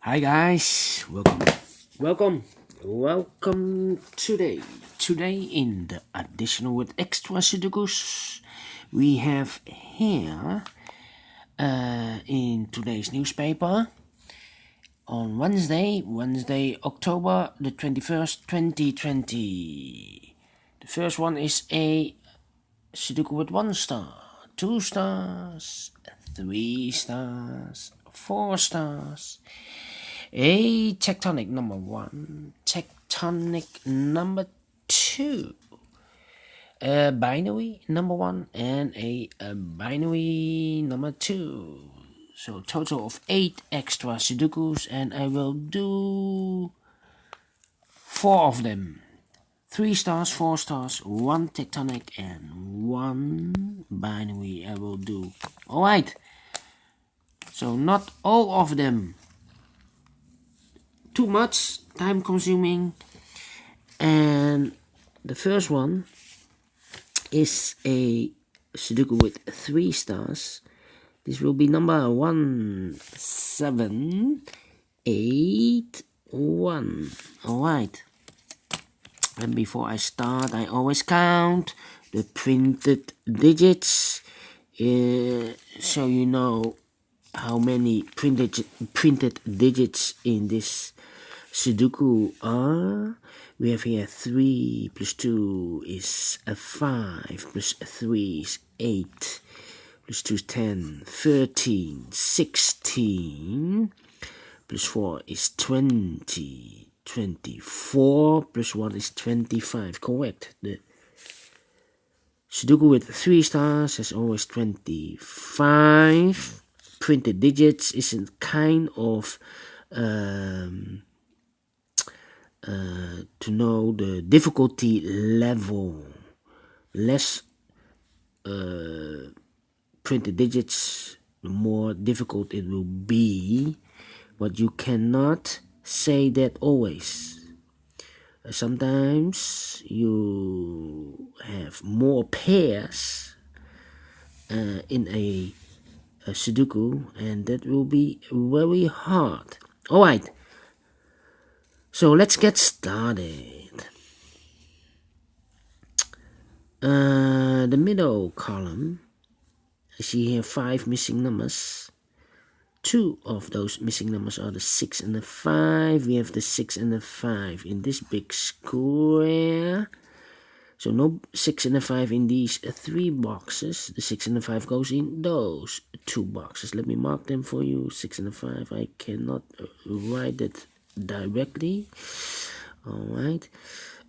Hi guys, welcome today in the additional with extra Sudokus we have here in today's newspaper on Wednesday October the 21st 2020. The first one is a Sudoku with 1 star, 2 stars, 3 stars, 4 stars, a tectonic number 1, tectonic number 2, a binary number 1, and a binary number 2. So total of 8 extra Sudokus, and I will do 4 of them. 3 stars, 4 stars, 1 tectonic, and 1 binary I will do. Alright, so not all of them. Too much, time consuming. And the first one is a Sudoku with 3 stars. This will be number 1781. Alright. And before I start, I always count the printed digits, so you know how many printed digits in this Sudoku are. We have here 3 plus 2 is a 5, plus 3 is 8, plus 2 is 10, 13, 16, plus 4 is 20, 24, plus 1 is 25. Correct. The Sudoku with 3 stars has always 25 printed digits. Is a kind of to know the difficulty level. Less printed digits, the more difficult it will be. But you cannot say that always. Sometimes you have more pairs in a Sudoku, and that will be very hard. Alright, so let's get started. The middle column, I see here 5 missing numbers. 2 of those missing numbers are the 6 and the 5. We have the 6 and the 5 in this big square. So no 6 and a 5 in these 3 boxes. The 6 and the 5 goes in those 2 boxes. Let me mark them for you. 6 and the 5. I cannot write it directly. Alright.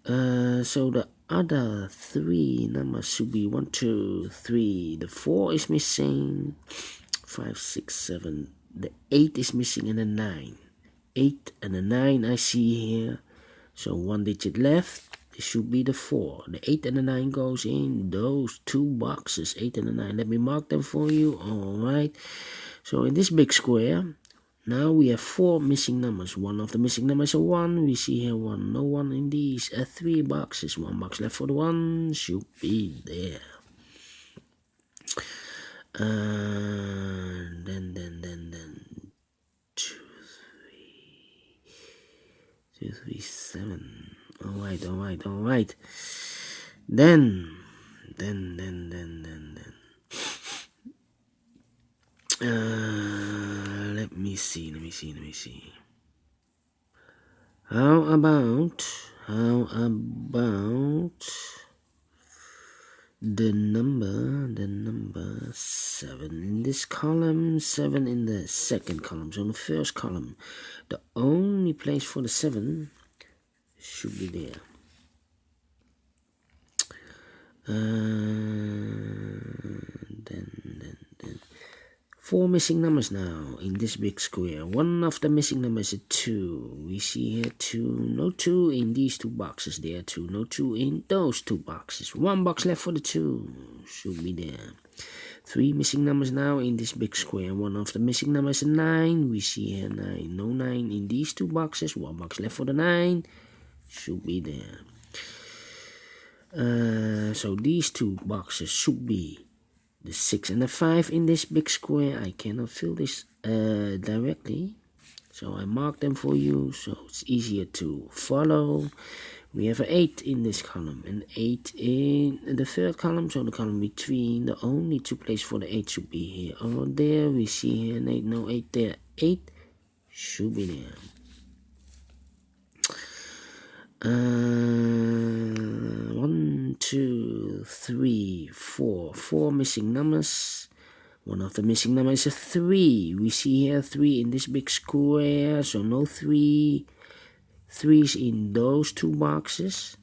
So the other 3 numbers should be 1, 2, 3. The 4 is missing. 5, 6, 7. The 8 is missing, and the 9. 8 and the 9 I see here. So 1 digit left. This should be the 4. The 8 and the 9 goes in those 2 boxes. 8 and the 9. Let me mark them for you. Alright. So in this big square, now we have 4 missing numbers. One of the missing numbers is a 1. We see here 1. No 1 in these 3 boxes. 1 box left for the 1. Should be there. Then 2, 3, 7. Alright. Then. Let me see. How about the number 7 in this column, 7 in the second column. So in the first column, the only place for the 7 should be there. Then 4 missing numbers now in this big square. One of the missing numbers is a 2. We see here 2. No 2 in these 2 boxes. There are 2. No 2 in those 2 boxes. 1 box left for the 2. Should be there. 3 missing numbers now in this big square. One of the missing numbers is a 9. We see here 9. No 9 in these 2 boxes. 1 box left for the 9. Should be there. So these 2 boxes should be the 6 and the 5 in this big square. I cannot fill this directly. So I mark them for you so it's easier to follow. We have an 8 in this column, and 8 in the third column, so the column between. The only two places for the 8 should be here or there. We see here an 8, no 8 there. 8 should be there. 1, 2, 3, 4. 4 missing numbers. One of the missing numbers is a 3. We see here 3 in this big square, so no 3. 3's in those two boxes.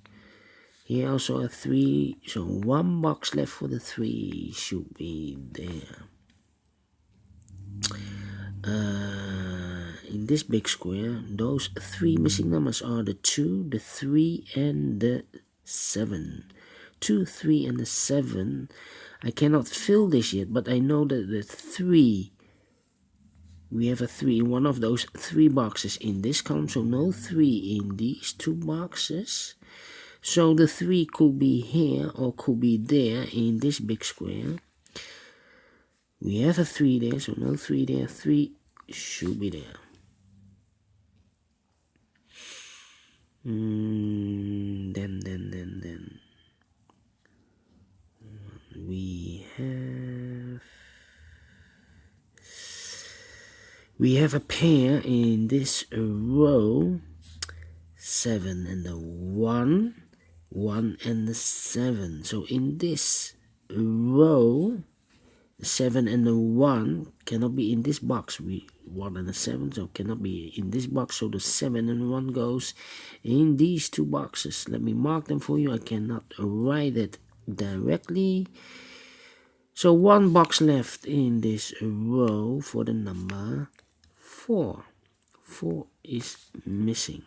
Here also a 3, so one box left for the 3 should be there. In this big square, those 3 missing numbers are the 2, the 3, and the 7. 2, 3, and the 7. I cannot fill this yet, but I know that the 3, we have a 3 in one of those 3 boxes in this column, so no 3 in these 2 boxes. So the 3 could be here or could be there in this big square. We have a 3 there, so no 3 there. 3 should be there. Then we have a pair in this row, 7 and the 1, 1 and the 7. So in this row, 7 and the 1 cannot be in this box. 1 and a 7, so cannot be in this box. So the 7 and 1 goes in these 2 boxes. Let me mark them for you. I cannot write it directly. So 1 box left in this row for the number 4. 4 is missing.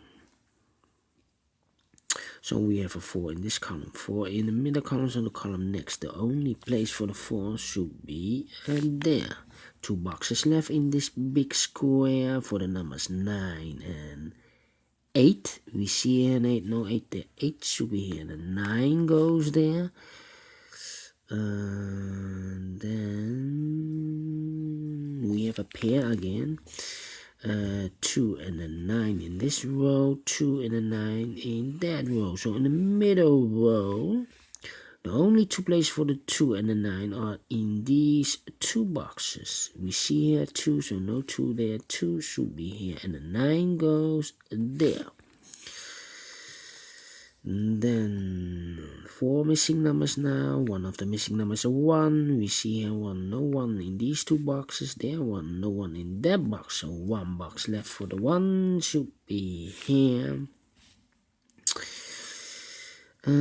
So we have a 4 in this column, 4 in the middle column, so the column next. The only place for the 4 should be there. 2 boxes left in this big square for the numbers 9 and 8. We see here an 8, no 8 there. 8 should be here. The 9 goes there. Then we have a pair again. 2 and a 9 in this row, 2 and a 9 in that row. So in the middle row, the only 2 places for the 2 and the 9 are in these 2 boxes. We see here 2, so no 2 there. 2 should be here, and the 9 goes there. And then 4 missing numbers now. One of the missing numbers is a 1. We see here 1, no 1 in these 2 boxes. There 1, no 1 in that box. So 1 box left for the 1 should be here. 6,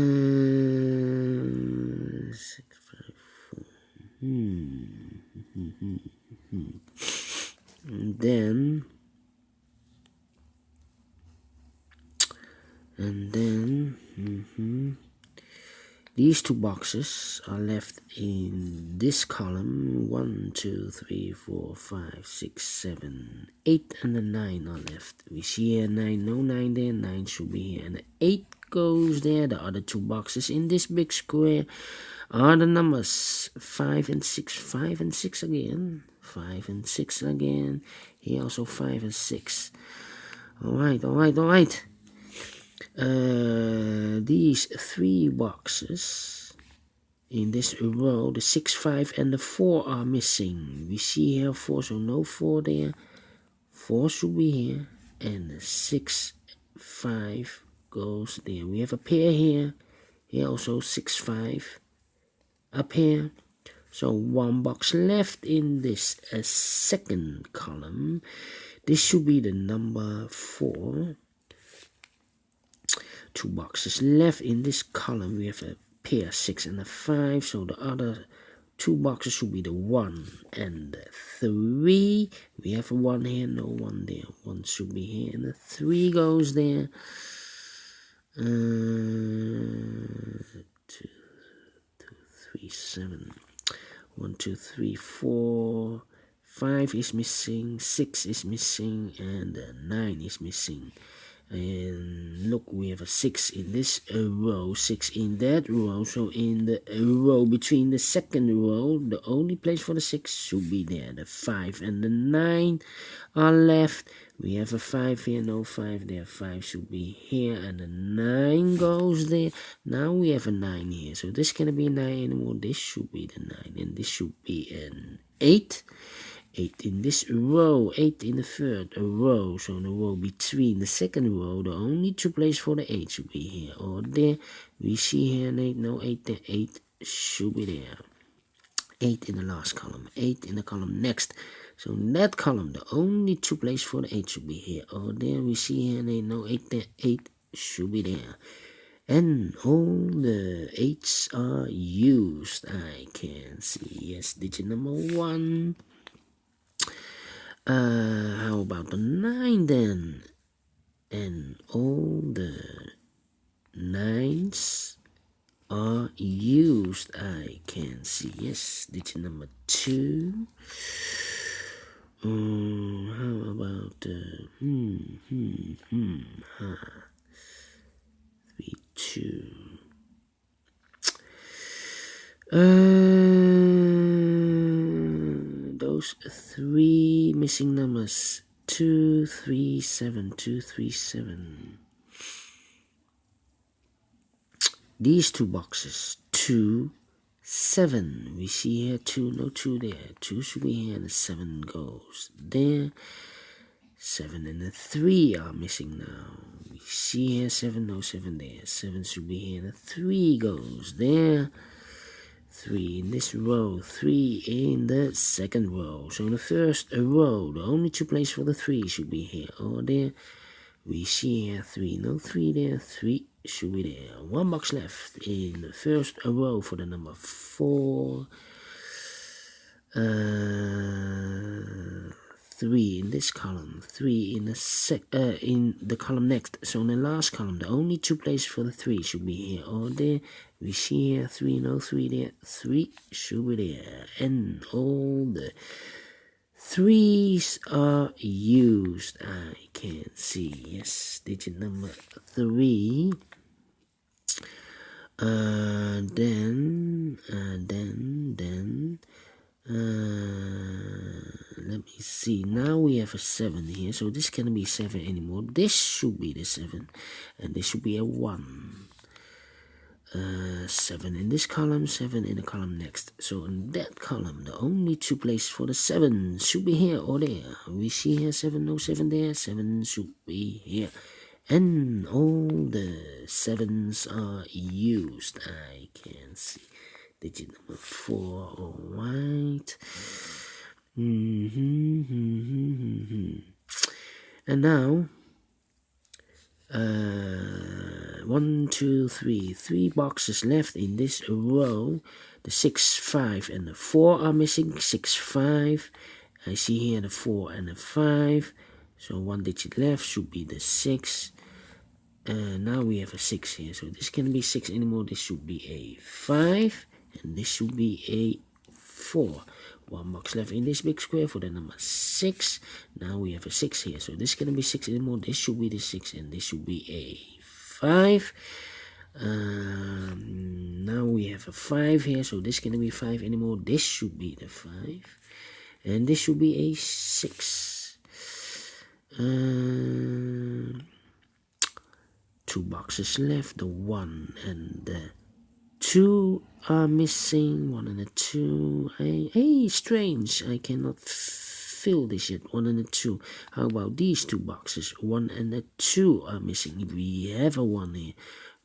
5, 4. And then these 2 boxes are left in this column. 1, 2, 3, 4, 5, 6, 7, 8, and the 9 are left. We see here 9, no 9 there. 9 should be here, and the 8 goes there. The other 2 boxes in this big square are the numbers 5 and 6. 5 and 6 again. 5 and 6 again. Here also 5 and 6. Alright. These 3 boxes in this row, the 6, 5, and the 4 are missing. We see here 4, so no 4 there. 4 should be here, and the 6, 5 goes there. We have a pair here. Here also 6, 5 up here. So 1 box left in this second column. This should be the number 4. 2 boxes left in this column. We have a pair 6 and a 5. So the other 2 boxes should be the 1 and the 3. We have a 1 here, no 1 there. 1 should be here, and the 3 goes there. 2, 2, 3, 7. 1, 2, 3, 4. 5 is missing, 6 is missing, and 9 is missing. And look, we have a 6 in this row, 6 in that row. So in the row between the second row, the only place for the 6 should be there. The 5 and the 9 are left. We have a 5 here, no 5 there. 5 should be here, and the 9 goes there. Now we have a 9 here. So this cannot be a 9 anymore. This should be the 9, and this should be an 8. 8 in this row, 8 in the third row. So in the row between the second row, the only 2 places for the 8 should be here or there. We see here an 8, no 8 there. 8 should be there. 8 in the last column, 8 in the column next. So in that column, the only 2 places for the 8 should be here or there. We see here an 8, no 8 there. 8 should be there. And all the 8s are used. I can see. Yes, digit number 1. How about the 9 then? And all the 9s are used. I can see. Yes, digit number 2. How about 3, 2. Those 3 missing numbers, 2, 3, 7, 2, 3, 7. These 2 boxes, 2, 7. We see here 2, no 2 there. 2 should be here, and the 7 goes there. 7 and the 3 are missing now. We see here 7, no 7 there. 7 should be here, and the 3 goes there. 3 in this row, 3 in the second row. So in the first row, the only 2 places for the 3 should be here or there. We see here 3, no 3 there, 3 should be there. 1 box left in the first row for the number 4. 3 in this column, 3 in the column next. So in the last column, the only 2 places for the 3 should be here or there. We see here 3, no 3 there, 3 should be there. And all the 3s are used. I can see. Yes, digit number 3. Let me see. Now we have a 7 here, so this cannot be 7 anymore. This should be the 7, and this should be a 1. 7 in this column, 7 in the column next. So in that column, the only 2 places for the 7 should be here or there. We see here 7, no 7 there. 7 should be here. And all the 7s are used. I can see. Digit number 4, all right. And now, 1, 2, 3, 3 boxes left in this row. The 6, 5, and the 4 are missing. 6, 5. I see here the 4 and the 5. So 1 digit left should be the 6. Now we have a 6 here. So this can't be 6 anymore. This should be a 5. And this should be a 4. 1 box left in this big square for the number 6. Now we have a 6 here. So this cannot be 6 anymore. This should be the 6. And this should be a 5. Now we have a 5 here. So this cannot be 5 anymore. This should be the 5. And this should be a 6. 2 boxes left. The 1 and the 2 are missing. 1 and a 2. Hey, strange. I cannot fill this yet. 1 and a 2. How about these 2 boxes? 1 and a 2 are missing. We have a 1 here.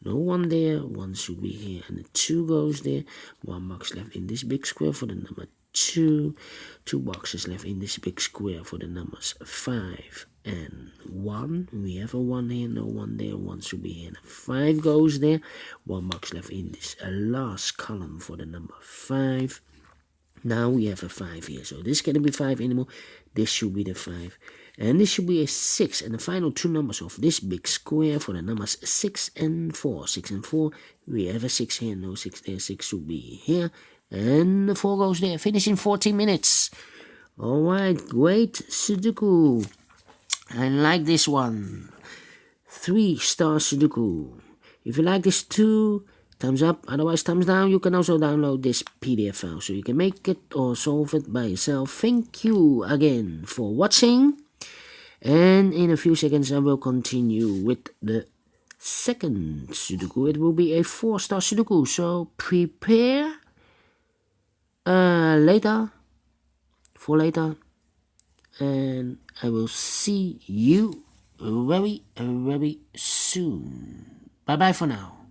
No 1 there. 1 should be here. And the 2 goes there. 1 box left in this big square for the number 2. 2 boxes left in this big square for the numbers 5 and 1. We have a 1 here, no 1 there. 1 should be here. 5 goes there. 1 box left in this last column for the number 5. Now we have a 5 here. So this can't be 5 anymore. This should be the 5. And this should be a 6. And the final 2 numbers of this big square for the numbers 6 and 4. 6 and 4. We have a 6 here. No 6 there. 6 should be here. And the 4 goes there. Finish in 14 minutes. Alright, great Sudoku. I like this one. Three Stars Sudoku. If you like this too, thumbs up, otherwise thumbs down. You can also download this PDF file so you can make it or solve it by yourself. Thank you again for watching. And in a few seconds I will continue with the second Sudoku. It will be a 4-star Sudoku, so prepare later, and I will see you very soon. Bye bye for now.